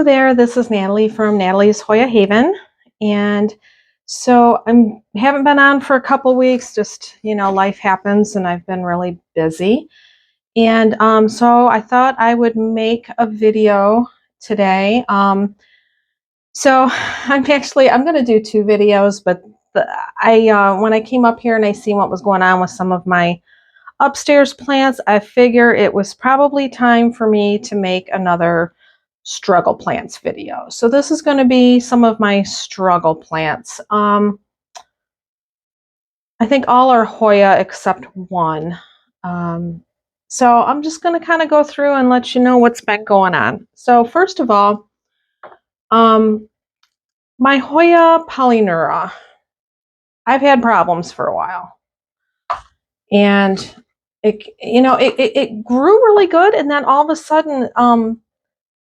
Hello there, this is Natalie from Natalie's Hoya Haven. And so I haven't been on for a couple weeks, just, life happens and I've been really busy. And so I thought I would make a video today. So I'm going to do two videos, but when I came up here and I seen what was going on with some of my upstairs plants, I figure it was probably time for me to make another struggle plants video. So this is going to be some of my struggle plants. I think all are Hoya except one. So I'm just going to kind of go through and let you know what's been going on. So first of all, my Hoya polynura, I've had problems for a while. And it grew really good, and then all of a sudden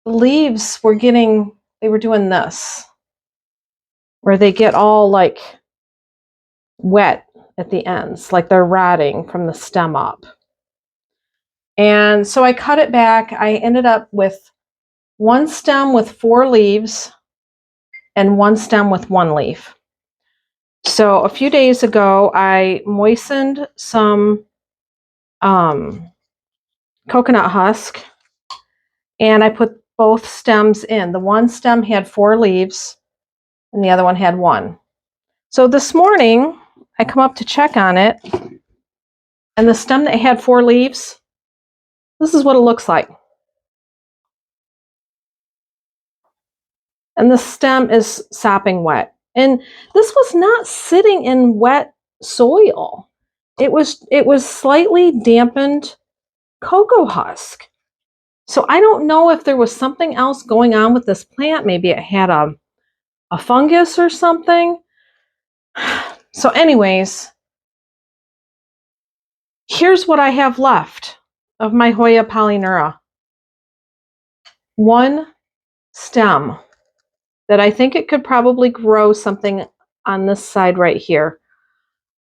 the leaves were doing this, where they get all like wet at the ends, like they're rotting from the stem up. And so I cut it back. I ended up with one stem with 4 leaves and one stem with 1 leaf. So a few days ago, I moistened some coconut husk, and I put both stems in. The one stem had 4 leaves and the other one had 1. So this morning I come up to check on it, and the stem that had 4 leaves, this is what it looks like. And the stem is sopping wet. And this was not sitting in wet soil. It was slightly dampened cocoa husk. So I don't know if there was something else going on with this plant. Maybe it had a fungus or something. So anyways, here's what I have left of my Hoya polynura. 1 stem that I think it could probably grow something on this side right here.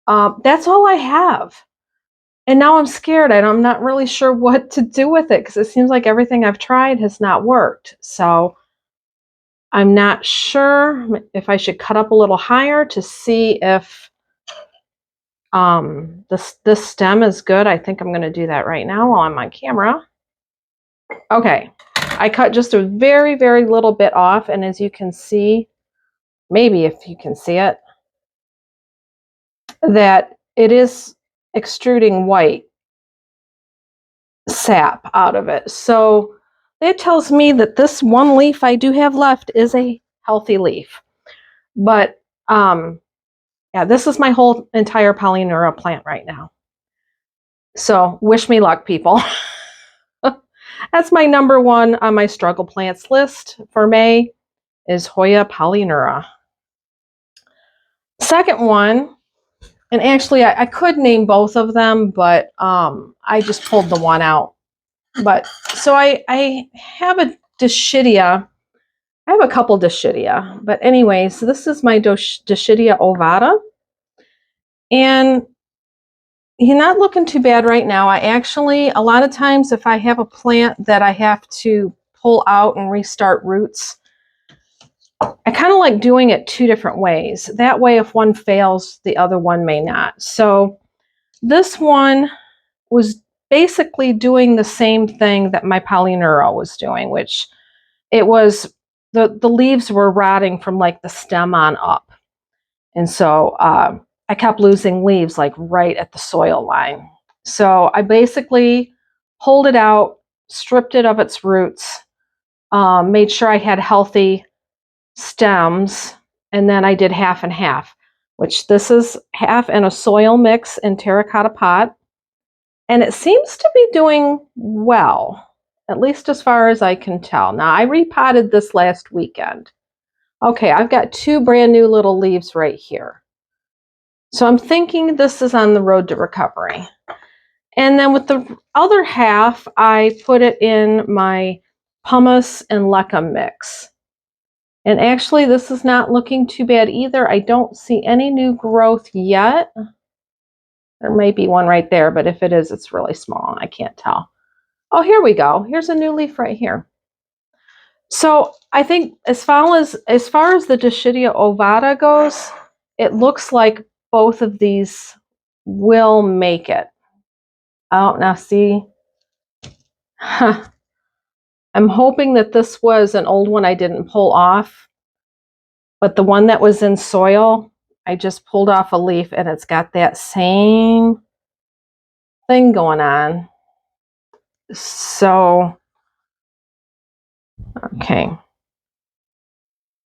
That's all I have. And now I'm scared. I'm not really sure what to do with it, because it seems like everything I've tried has not worked. So I'm not sure if I should cut up a little higher to see if this stem is good. I think I'm going to do that right now while I'm on camera. Okay, I cut just a very, very little bit off, and as you can see, maybe if you can see it, that it is extruding white sap out of it. So that tells me that this 1 leaf I do have left is a healthy leaf. But yeah, this is my whole entire polynura plant right now. So wish me luck, people. That's my number 1 on my struggle plants list for May, is Hoya polynura. Second one, and actually I could name both of them, but I just pulled the one out. But so I have a Diphylla. I have a couple Diphylla, but anyways, this is my Diphylla ovada, and he's not looking too bad right now. I actually, a lot of times if I have a plant that I have to pull out and restart roots, I kind of like doing it 2 different ways. That way, if one fails, the other one may not. So this one was basically doing the same thing that my polynura was doing, which it was the leaves were rotting from like the stem on up. And so I kept losing leaves like right at the soil line. So I basically pulled it out, stripped it of its roots, made sure I had healthy stems, and then I did half and half, which this is half in a soil mix in terracotta pot. And it seems to be doing well, at least as far as I can tell. Now, I repotted this last weekend. Okay, I've got 2 brand new little leaves right here. So I'm thinking this is on the road to recovery. And then with the other half, I put it in my pumice and leca mix. And actually, this is not looking too bad either. I don't see any new growth yet. There may be one right there, but if it is, it's really small. I can't tell. Oh, here we go. Here's a new leaf right here. So I think as far as the Dischidia ovada goes, it looks like both of these will make it. Oh, now see, I'm hoping that this was an old one I didn't pull off, but the one that was in soil, I just pulled off a leaf and it's got that same thing going on. So, okay.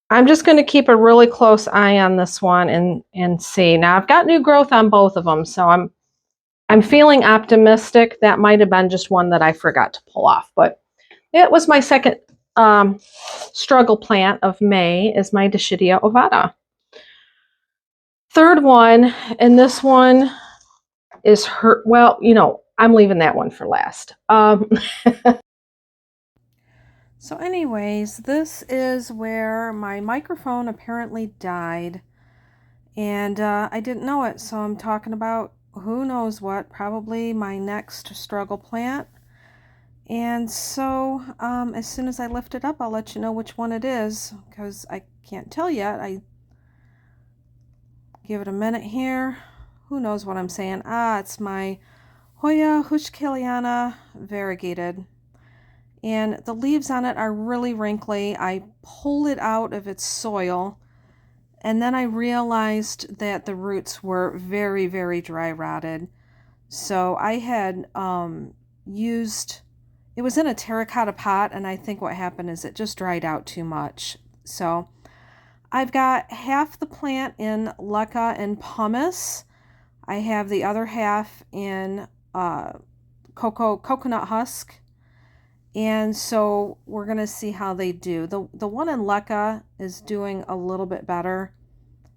I'm just going to keep a really close eye on this one and see. Now I've got new growth on both of them, so I'm feeling optimistic. That might have been just one that I forgot to pull off, but it was my second struggle plant of May is my Dischidia ovada. Third one, and this one is her. Well, I'm leaving that one for last. So anyways, this is where my microphone apparently died, and I didn't know it, so I'm talking about who knows what, probably my next struggle plant. And so as soon as I lift it up, I'll let you know which one it is, because I can't tell yet. I give it a minute here. Who knows what I'm saying? It's my Hoya hushkiliana variegated. And the leaves on it are really wrinkly. I pulled it out of its soil, and then I realized that the roots were very, very dry rotted. So I had used, it was in a terracotta pot, and I think what happened is it just dried out too much. So I've got half the plant in leca and pumice. I have the other half in coconut husk. And so we're going to see how they do. The one in leca is doing a little bit better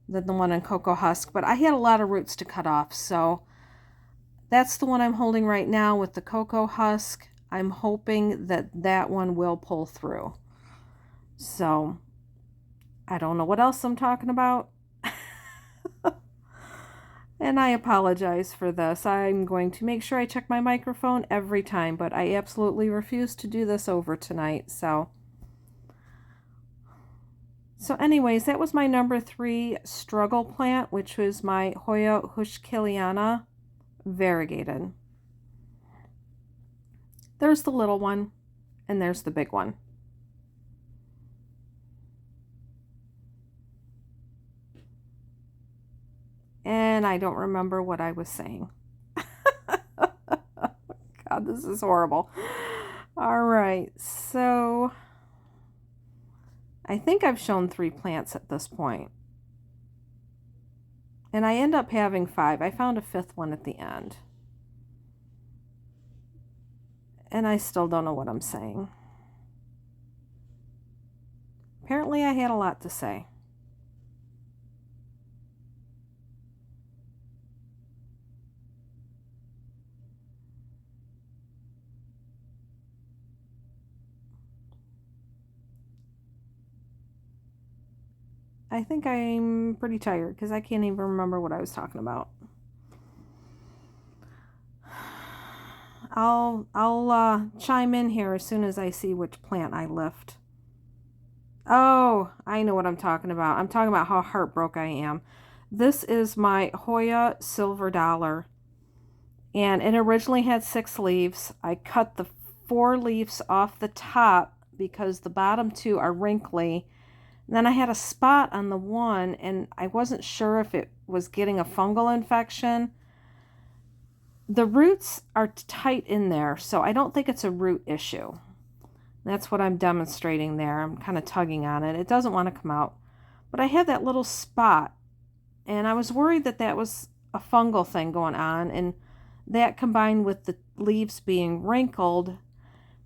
than the one in cocoa husk, but I had a lot of roots to cut off. So that's the one I'm holding right now with the cocoa husk. I'm hoping that that one will pull through. So I don't know what else I'm talking about. And I apologize for this. I'm going to make sure I check my microphone every time, but I absolutely refuse to do this over tonight. So anyways, that was my number 3 struggle plant, which was my Hoya hushkiliana variegated. There's the little one, and there's the big one. And I don't remember what I was saying. God, this is horrible. All right, so I think I've shown 3 plants at this point. And I end up having 5. I found a 5th one at the end. And I still don't know what I'm saying. Apparently I had a lot to say. I think I'm pretty tired because I can't even remember what I was talking about. I'll chime in here as soon as I see which plant I lift. Oh, I know what I'm talking about. I'm talking about how heartbroken I am. This is my Hoya Silver Dollar. And it originally had 6 leaves. I cut the 4 leaves off the top because the bottom 2 are wrinkly. And then I had a spot on the one, and I wasn't sure if it was getting a fungal infection. The roots are tight in there, so I don't think it's a root issue. That's what I'm demonstrating there. I'm kind of tugging on it. It doesn't want to come out. But I had that little spot, and I was worried that that was a fungal thing going on, and that combined with the leaves being wrinkled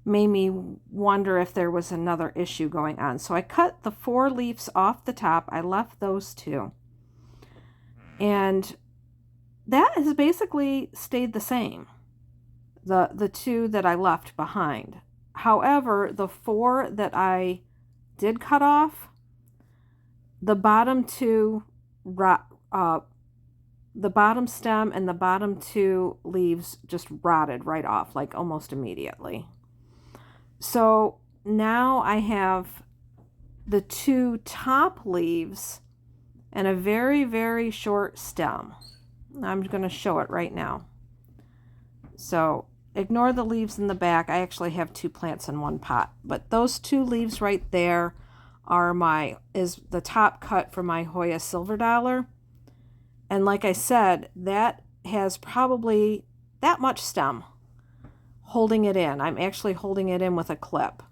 made me wonder if there was another issue going on. So I cut the 4 leaves off the top. I left those 2. And that has basically stayed the same. The 2 that I left behind. However, the 4 that I did cut off, the bottom 2, the bottom stem and the bottom 2 leaves just rotted right off, like almost immediately. So now I have the two top leaves and a very, very short stem. I'm going to show it right now. So ignore the leaves in the back. I actually have two plants in one pot, but those two leaves right there are is the top cut for my Hoya Silver Dollar. And like I said, that has probably that much stem holding it in. I'm actually holding it in with a clip.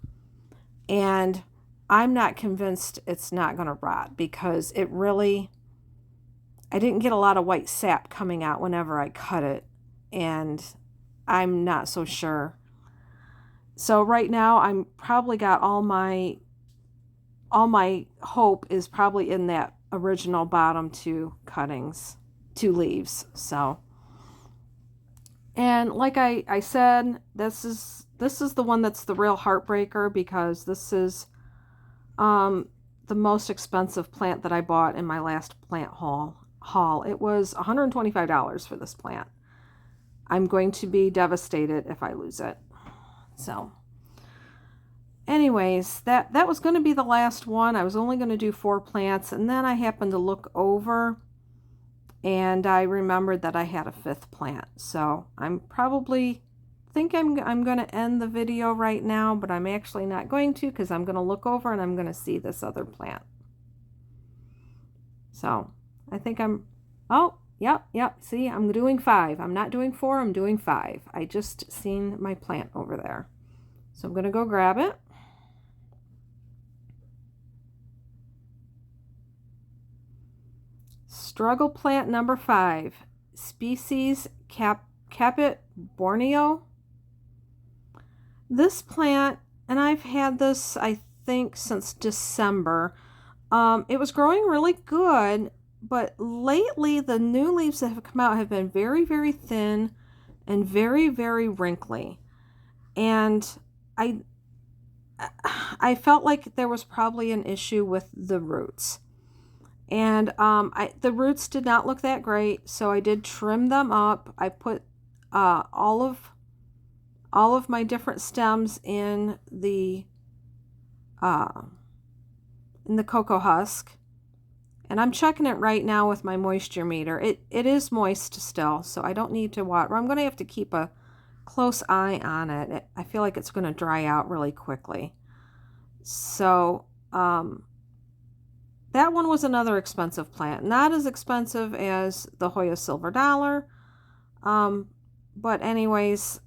And I'm not convinced it's not going to rot because it really, I didn't get a lot of white sap coming out whenever I cut it. And I'm not so sure. So right now I'm probably got all my hope is probably in that original bottom two leaves. So, and like I said, this is the one that's the real heartbreaker because this is the most expensive plant that I bought in my last plant haul. It was $125 for this plant. I'm going to be devastated if I lose it. So anyways, that was going to be the last one. I was only going to do 4 plants, and then I happened to look over and I remembered that I had a 5th plant. So I'm probably think I'm going to end the video right now, but I'm actually not going to because I'm going to look over and I'm going to see this other plant. So I think yep. See, I'm doing 5. I'm not doing 4, I'm doing 5. I just seen my plant over there. So I'm going to go grab it. Struggle plant number 5, species Capit Borneo. This plant, and I've had this, I think, since December. It was growing really good, but lately the new leaves that have come out have been very, very thin and very, very wrinkly. And I felt like there was probably an issue with the roots. And the roots did not look that great, so I did trim them up. I put all of my different stems in the cocoa husk, and I'm checking it right now with my moisture meter. It is moist still, so I don't need to water. I'm going to have to keep a close eye on it. I feel like it's going to dry out really quickly. So that one was another expensive plant, not as expensive as the Hoya Silver Dollar, but anyways,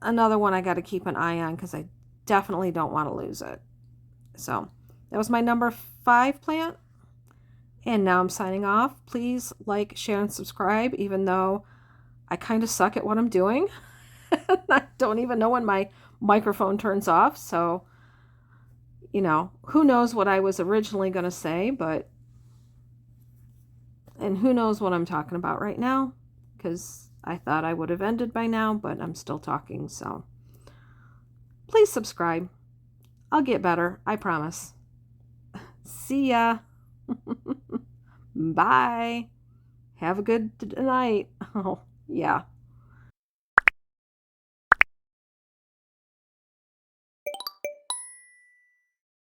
another one I got to keep an eye on because I definitely don't want to lose it. So that was my number 5 plant. And now I'm signing off. Please like, share, and subscribe, even though I kind of suck at what I'm doing. I don't even know when my microphone turns off. So, you know, who knows what I was originally going to say, and who knows what I'm talking about right now, because I thought I would have ended by now, but I'm still talking. So please subscribe. I'll get better. I promise. See ya. Bye. Have a good night. Oh, yeah.